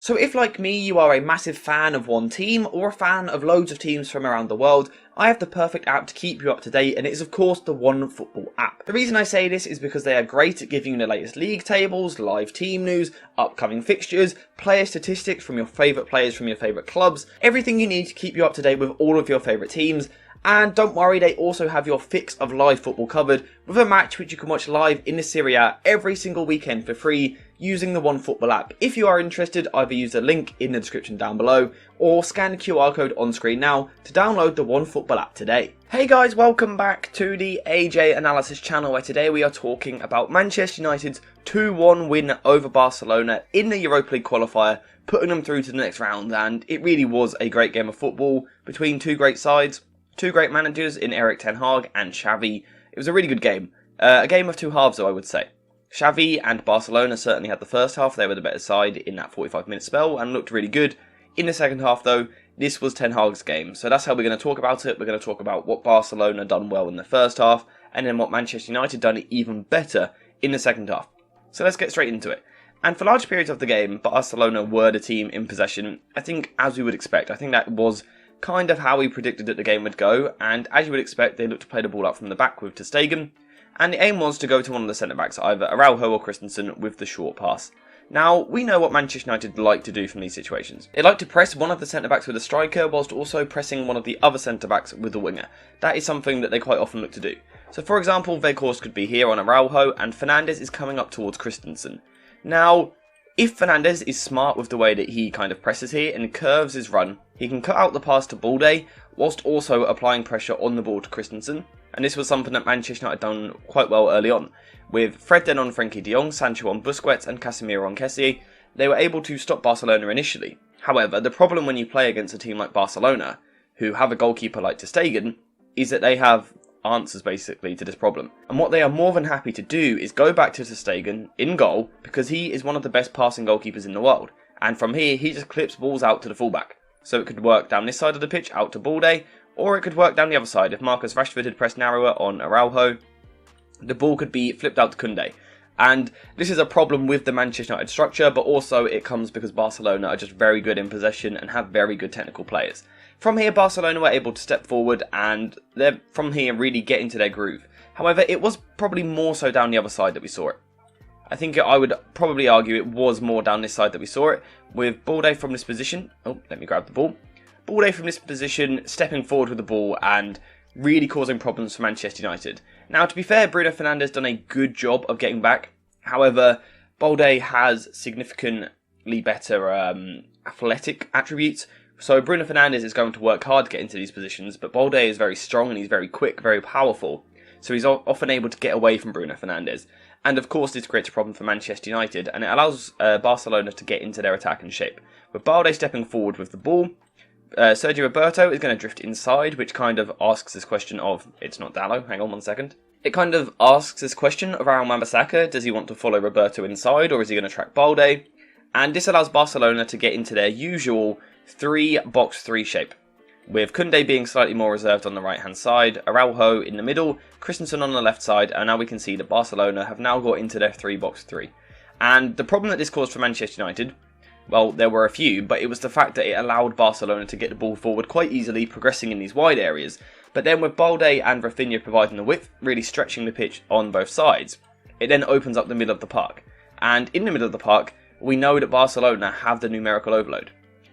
So if, like me, you are a massive fan of one team, or a fan of loads of teams from around the world, I have the perfect app to keep you up to date, and it is of course the OneFootball app. The reason I say this is because they are great at giving you the latest league tables, live team news, upcoming fixtures, player statistics from your favourite players from your favourite clubs, everything you need to keep you up to date with all of your favourite teams. And don't worry, they also have your fix of live football covered, with a match which you can watch live in the Serie A every single weekend for free using the OneFootball app. If you are interested, either use the link in the description down below or scan the QR code on screen now to download the OneFootball app today. Hey guys, welcome back to the AJ Analysis channel, where today we are talking about Manchester United's 2-1 win over Barcelona in the Europa League qualifier, putting them through to the next round. And it really was a great game of football between two great sides. Two great managers in Erik ten Hag and Xavi. It was a really good game. A game of two halves, though, I would say. Xavi and Barcelona certainly had the first half. They were the better side in that 45-minute spell and looked really good. In the second half, though, this was ten Hag's game. So that's how we're going to talk about it. We're going to talk about what Barcelona done well in the first half, and then what Manchester United done even better in the second half. So let's get straight into it. And for large periods of the game, Barcelona were the team in possession, I think, as we would expect. I think that was kind of how we predicted that the game would go, and as you would expect, they looked to play the ball up from the back with ter Stegen, and the aim was to go to one of the centre-backs, either Araujo or Christensen, with the short pass. Now, we know what Manchester United like to do from these situations. They like to press one of the centre-backs with a striker, whilst also pressing one of the other centre-backs with a winger. That is something that they quite often look to do. So for example, Weghorst could be here on Araujo, and Fernandes is coming up towards Christensen. Now, if Fernandes is smart with the way that he kind of presses here and curves his run, he can cut out the pass to Balde, whilst also applying pressure on the ball to Christensen. And this was something that Manchester United done quite well early on. With Fred then on Frenkie de Jong, Sancho on Busquets and Casemiro on Kessie, they were able to stop Barcelona initially. However, the problem when you play against a team like Barcelona, who have a goalkeeper like ter Stegen, is that they have answers basically to this problem. And what they are more than happy to do is go back to ter Stegen in goal, because he is one of the best passing goalkeepers in the world. And from here, he just clips balls out to the fullback. So it could work down this side of the pitch out to Balde, or it could work down the other side. If Marcus Rashford had pressed narrower on Araujo, the ball could be flipped out to Koundé. And this is a problem with the Manchester United structure, but also it comes because Barcelona are just very good in possession and have very good technical players. From here, Barcelona were able to step forward and they're from here really get into their groove. However, it was probably more so down the other side that we saw it. I think I would probably argue it was more down this side that we saw it, with Balde from this position. Oh, let me grab the ball. Balde from this position, stepping forward with the ball and really causing problems for Manchester United. Now, to be fair, Bruno Fernandes done a good job of getting back. However, Balde has significantly better athletic attributes. So Bruno Fernandes is going to work hard to get into these positions, but Balde is very strong and he's very quick, very powerful. So he's often able to get away from Bruno Fernandes. And of course this creates a problem for Manchester United, and it allows Barcelona to get into their attack and shape. With Balde stepping forward with the ball, Sergio Roberto is going to drift inside, which kind of asks this question of, it's not Dallo, hang on one second. It kind of asks this question of Wan-Bissaka, does he want to follow Roberto inside or is he going to track Balde? And this allows Barcelona to get into their usual 3-box-3 shape, with Koundé being slightly more reserved on the right hand side, Araujo in the middle, Christensen on the left side, and now we can see that Barcelona have now got into their 3-box-3. And the problem that this caused for Manchester United, well, there were a few, but it was the fact that it allowed Barcelona to get the ball forward quite easily, progressing in these wide areas. But then with Balde and Rafinha providing the width, really stretching the pitch on both sides, it then opens up the middle of the park. And in the middle of the park, we know that Barcelona have the numerical overload,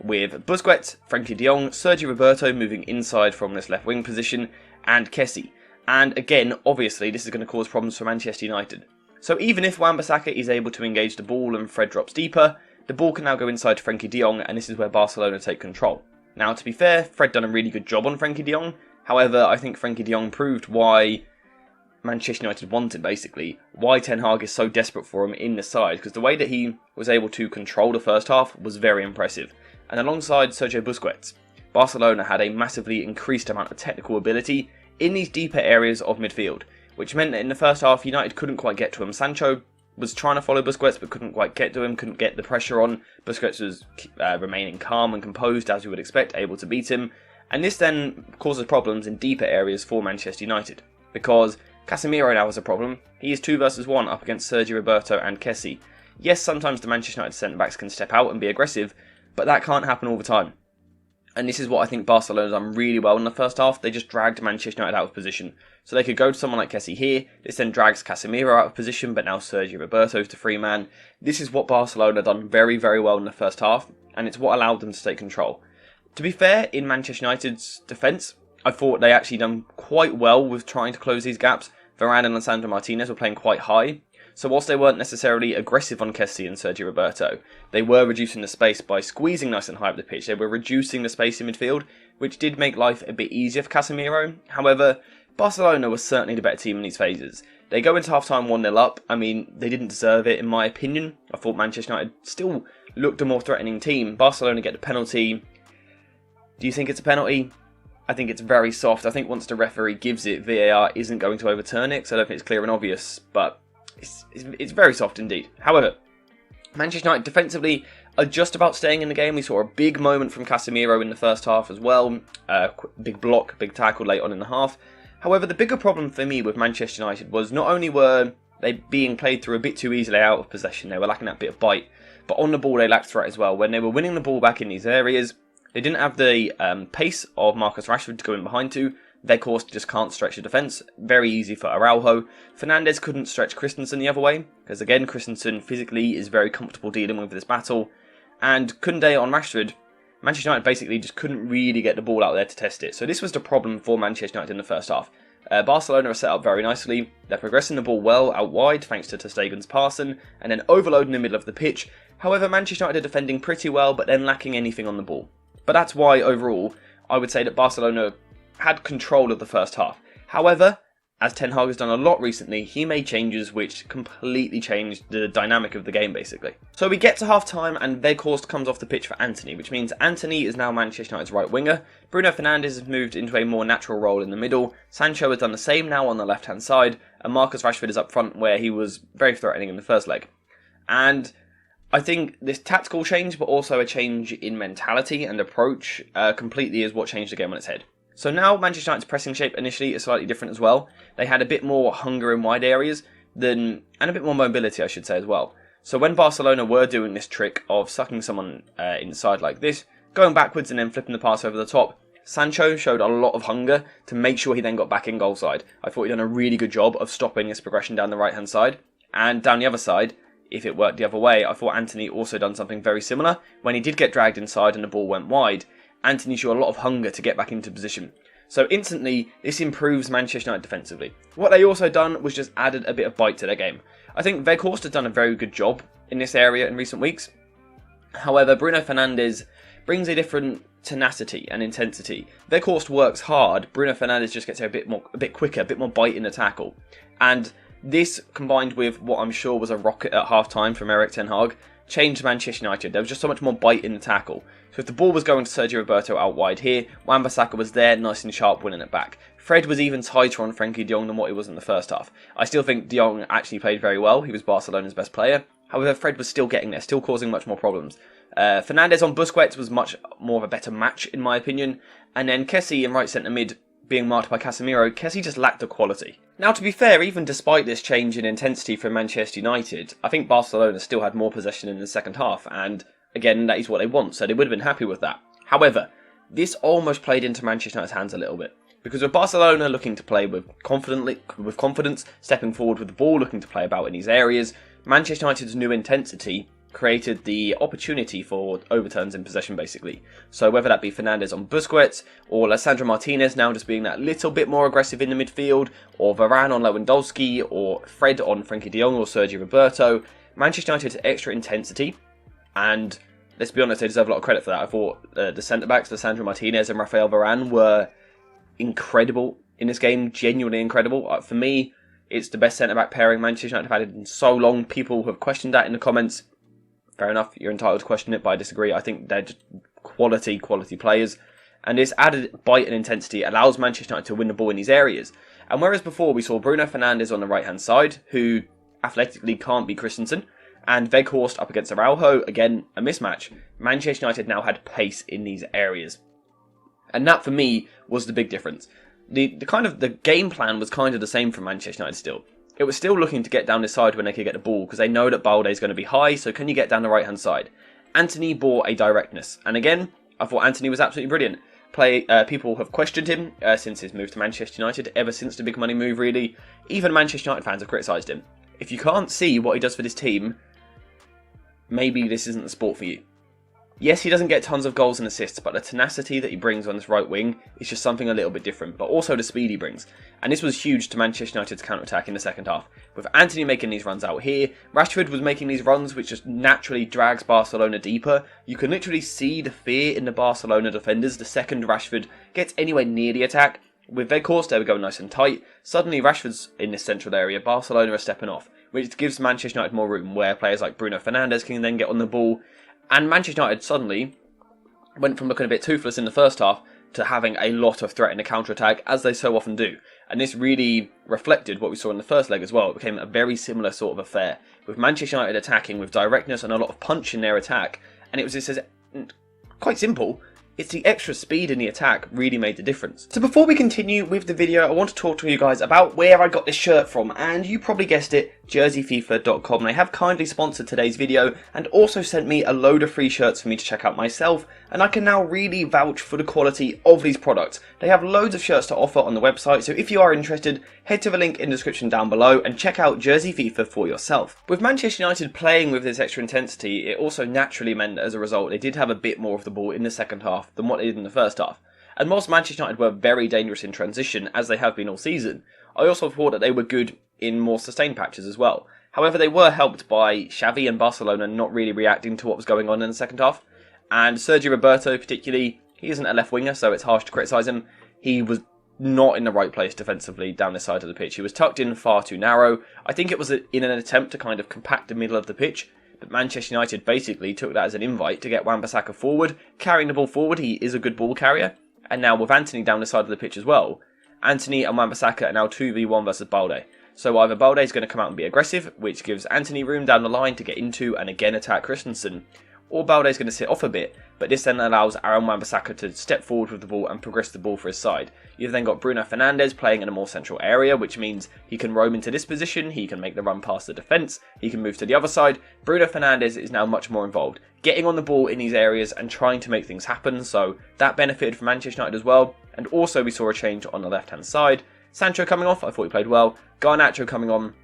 with Busquets, Frenkie de Jong, Sergio Roberto moving inside from this left wing position, and Kessie. And again, obviously, this is going to cause problems for Manchester United. So even if Wan-Bissaka is able to engage the ball and Fred drops deeper, the ball can now go inside to Frenkie de Jong, and this is where Barcelona take control. Now, to be fair, Fred done a really good job on Frenkie de Jong. However, I think Frenkie de Jong proved why Manchester United wanted, basically, why Ten Hag is so desperate for him in the side, because the way that he was able to control the first half was very impressive. And alongside Sergio Busquets, Barcelona had a massively increased amount of technical ability in these deeper areas of midfield, which meant that in the first half United couldn't quite get to him. Sancho was trying to follow Busquets but couldn't quite get to him, couldn't get the pressure on. Busquets was remaining calm and composed as you would expect, able to beat him. And this then causes problems in deeper areas for Manchester United, because Casemiro now has a problem. He is 2 versus 1 up against Sergio Roberto and Kessie. Yes, sometimes the Manchester United centre-backs can step out and be aggressive, but that can't happen all the time. And this is what I think Barcelona done really well in the first half. They just dragged Manchester United out of position. So they could go to someone like Kessie here. This then drags Casemiro out of position, but now Sergio Roberto's the free man. This is what Barcelona done very, very well in the first half, and it's what allowed them to take control. To be fair, in Manchester United's defence, I thought they actually done quite well with trying to close these gaps. Varane and Lisandro Martinez were playing quite high. So whilst they weren't necessarily aggressive on Kessie and Sergio Roberto, they were reducing the space by squeezing nice and high up the pitch. They were reducing the space in midfield, which did make life a bit easier for Casemiro. However, Barcelona was certainly the better team in these phases. They go into half-time 1-0 up. I mean, they didn't deserve it in my opinion. I thought Manchester United still looked a more threatening team. Barcelona get the penalty. Do you think it's a penalty? I think it's very soft. I think once the referee gives it, VAR isn't going to overturn it, so I don't think it's clear and obvious, but it's very soft indeed. However, Manchester United defensively are just about staying in the game. We saw a big moment from Casemiro in the first half as well. Big block, big tackle late on in the half. However, the bigger problem for me with Manchester United was not only were they being played through a bit too easily out of possession, they were lacking that bit of bite, but on the ball they lacked threat as well. When they were winning the ball back in these areas, they didn't have the pace of Marcus Rashford to go in behind to. Weghorst just can't stretch the defence. Very easy for Araujo. Fernandes couldn't stretch Christensen the other way, because again, Christensen physically is very comfortable dealing with this battle. And Koundé on Rashford, Manchester United basically just couldn't really get the ball out there to test it. So this was the problem for Manchester United in the first half. Barcelona are set up very nicely. They're progressing the ball well out wide, thanks to ter Stegen's passing, and then overloading the middle of the pitch. However, Manchester United are defending pretty well, but then lacking anything on the ball. But that's why, overall, I would say that Barcelona had control of the first half. However, as Ten Hag has done a lot recently, he made changes which completely changed the dynamic of the game, basically. So we get to half-time and Weghorst comes off the pitch for Antony, which means Antony is now Manchester United's right winger. Bruno Fernandes has moved into a more natural role in the middle. Sancho has done the same now on the left-hand side, and Marcus Rashford is up front where he was very threatening in the first leg. And I think this tactical change, but also a change in mentality and approach, completely is what changed the game on its head. So now Manchester United's pressing shape initially is slightly different as well. They had a bit more hunger in wide areas and a bit more mobility, I should say, as well. So when Barcelona were doing this trick of sucking someone inside like this, going backwards and then flipping the pass over the top, Sancho showed a lot of hunger to make sure he then got back in goal side. I thought he'd done a really good job of stopping this progression down the right hand side. And down the other side, if it worked the other way, I thought Antony also done something very similar. When he did get dragged inside and the ball went wide, Antony showed a lot of hunger to get back into position. So instantly, this improves Manchester United defensively. What they also done was just added a bit of bite to their game. I think Weghorst has done a very good job in this area in recent weeks. However, Bruno Fernandes brings a different tenacity and intensity. Weghorst works hard, Bruno Fernandes just gets a bit quicker, a bit more bite in the tackle. And this, combined with what I'm sure was a rocket at half-time from Erik ten Hag, changed Manchester United. There was just so much more bite in the tackle. So if the ball was going to Sergio Roberto out wide here, Wan-Bissaka was there, nice and sharp, winning it back. Fred was even tighter on Frenkie de Jong than what he was in the first half. I still think de Jong actually played very well. He was Barcelona's best player. However, Fred was still getting there, still causing much more problems. Fernandes on Busquets was much more of a better match, in my opinion. And then Kessie in right centre mid, being marked by Casemiro, Kessie just lacked the quality. Now, to be fair, even despite this change in intensity from Manchester United, I think Barcelona still had more possession in the second half, and again, that is what they want, so they would have been happy with that. However, this almost played into Manchester United's hands a little bit, because with Barcelona looking to play with confidence, stepping forward with the ball, looking to play about in these areas, Manchester United's new intensity created the opportunity for overturns in possession, basically. So whether that be Fernandes on Busquets, or Lisandro Martinez now just being that little bit more aggressive in the midfield, or Varane on Lewandowski, or Fred on Frenkie de Jong or Sergio Roberto, Manchester United's extra intensity, and let's be honest, they deserve a lot of credit for that. I thought the centre-backs, Lisandro Martinez and Rafael Varane, were incredible in this game, genuinely incredible. For me, it's the best centre-back pairing Manchester United have had in so long. People have questioned that in the comments. Fair enough, you're entitled to question it, but I disagree. I think they're just quality players. And this added bite and intensity allows Manchester United to win the ball in these areas. And whereas before we saw Bruno Fernandes on the right-hand side, who athletically can't be Christensen, and Weghorst up against Araujo, again, a mismatch, Manchester United now had pace in these areas. And that, for me, was the big difference. The game plan was kind of the same for Manchester United still. it was still looking to get down this side when they could get the ball, because they know that Balde is going to be high, so can you get down the right hand side? Antony brought a directness, and again, I thought Antony was absolutely brilliant. People have questioned him since his move to Manchester United, ever since the big money move really. Even Manchester United fans have criticised him. If you can't see what he does for this team, maybe this isn't the sport for you. Yes, he doesn't get tons of goals and assists, but the tenacity that he brings on this right wing is just something a little bit different, but also the speed he brings. And this was huge to Manchester United's counter-attack in the second half. With Antony making these runs out here, Rashford was making these runs which just naturally drags Barcelona deeper. You can literally see the fear in the Barcelona defenders the second Rashford gets anywhere near the attack. With Weghorst, they were going nice and tight. Suddenly Rashford's in this central area, Barcelona are stepping off, which gives Manchester United more room, where players like Bruno Fernandes can then get on the ball. And Manchester United suddenly went from looking a bit toothless in the first half to having a lot of threat in the counter-attack, as they so often do. And this really reflected what we saw in the first leg as well. It became a very similar sort of affair, with Manchester United attacking with directness and a lot of punch in their attack. And it was just quite simple. It's the extra speed in the attack really made the difference. So before we continue with the video, I want to talk to you guys about where I got this shirt from, and you probably guessed it, jerseyfifa.com. They have kindly sponsored today's video and also sent me a load of free shirts for me to check out myself, and I can now really vouch for the quality of these products. They have loads of shirts to offer on the website, so if you are interested, head to the link in the description down below and check out Jersey FIFA for yourself. With Manchester United playing with this extra intensity, it also naturally meant as a result they did have a bit more of the ball in the second half than what they did in the first half. And whilst Manchester United were very dangerous in transition, as they have been all season, I also thought that they were good in more sustained patches as well. However, they were helped by Xavi and Barcelona not really reacting to what was going on in the second half. And Sergio Roberto particularly, he isn't a left winger, so it's harsh to criticise him. He was not in the right place defensively down this side of the pitch. He was tucked in far too narrow. I think it was in an attempt to kind of compact the middle of the pitch, but Manchester United basically took that as an invite to get Wan-Bissaka forward, carrying the ball forward. He is a good ball carrier. And now with Antony down the side of the pitch as well, Antony and Wan-Bissaka are now 2v1 versus Balde. So either Balde is going to come out and be aggressive, which gives Antony room down the line to get into and again attack Christensen, or Balde is going to sit off a bit, but this then allows Aaron Wan-Bissaka to step forward with the ball and progress the ball for his side. You've then got Bruno Fernandes playing in a more central area, which means he can roam into this position, he can make the run past the defence, he can move to the other side. Bruno Fernandes is now much more involved, getting on the ball in these areas and trying to make things happen, so that benefited from Manchester United as well. And also we saw a change on the left-hand side. Sancho coming off, I thought he played well. Garnacho coming on.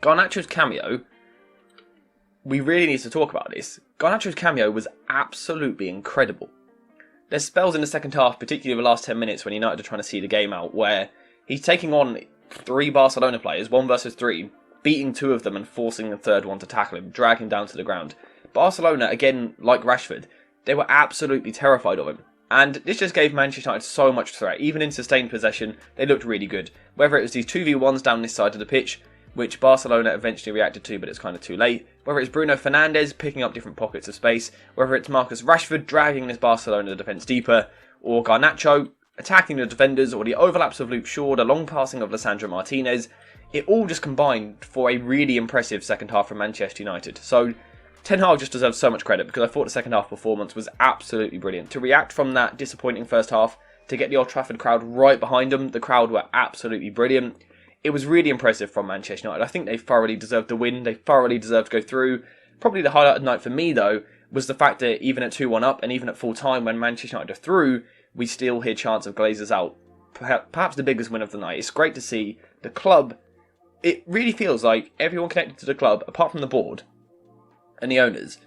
Garnacho's cameo, we really need to talk about this. Garnacho's cameo was absolutely incredible. There's spells in the second half, particularly the last 10 minutes when United are trying to see the game out, where he's taking on 3 Barcelona players, 1 versus 3, beating 2 of them and forcing the third one to tackle him, dragging him down to the ground. Barcelona, again, like Rashford, they were absolutely terrified of him. And this just gave Manchester United so much threat. Even in sustained possession, they looked really good. Whether it was these 2v1s down this side of the pitch, which Barcelona eventually reacted to, but it's kind of too late. Whether it's Bruno Fernandes picking up different pockets of space, whether it's Marcus Rashford dragging this Barcelona defence deeper, or Garnacho attacking the defenders, or the overlaps of Luke Shaw, the long passing of Lisandro Martinez, it all just combined for a really impressive second half from Manchester United. So Ten Hag just deserves so much credit, because I thought the second half performance was absolutely brilliant. To react from that disappointing first half, to get the Old Trafford crowd right behind them, the crowd were absolutely brilliant. It was really impressive from Manchester United. I think they thoroughly deserved the win. They thoroughly deserved to go through. Probably the highlight of the night for me, though, was the fact that even at 2-1 up and even at full time when Manchester United are through, we still hear chants of Glazers out. Perhaps the biggest win of the night. It's great to see the club. It really feels like everyone connected to the club, apart from the board and the owners,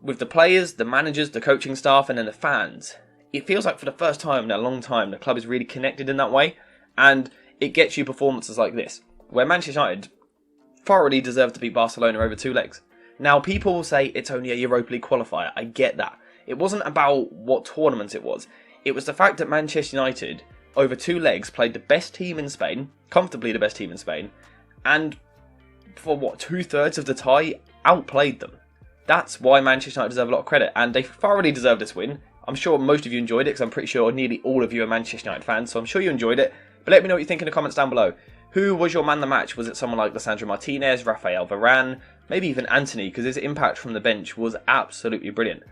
with the players, the managers, the coaching staff, and then the fans. It feels like for the first time in a long time, the club is really connected in that way. And it gets you performances like this, where Manchester United thoroughly deserve to beat Barcelona over 2 legs. Now, people will say it's only a Europa League qualifier. I get that. It wasn't about what tournament it was. It was the fact that Manchester United, over 2 legs, played the best team in Spain, comfortably the best team in Spain, and for what, 2/3 of the tie, outplayed them. That's why Manchester United deserve a lot of credit, and they thoroughly deserve this win. I'm sure most of you enjoyed it, because I'm pretty sure nearly all of you are Manchester United fans, so I'm sure you enjoyed it. But let me know what you think in the comments down below. Who was your man of the match? Was it someone like Lisandro Martinez, Rafael Varane, maybe even Antony, because his impact from the bench was absolutely brilliant.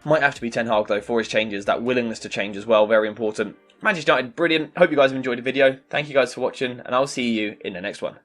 Might have to be Ten Hag though for his changes, that willingness to change as well, very important. Manchester United, brilliant. Hope you guys have enjoyed the video. Thank you guys for watching, and I'll see you in the next one.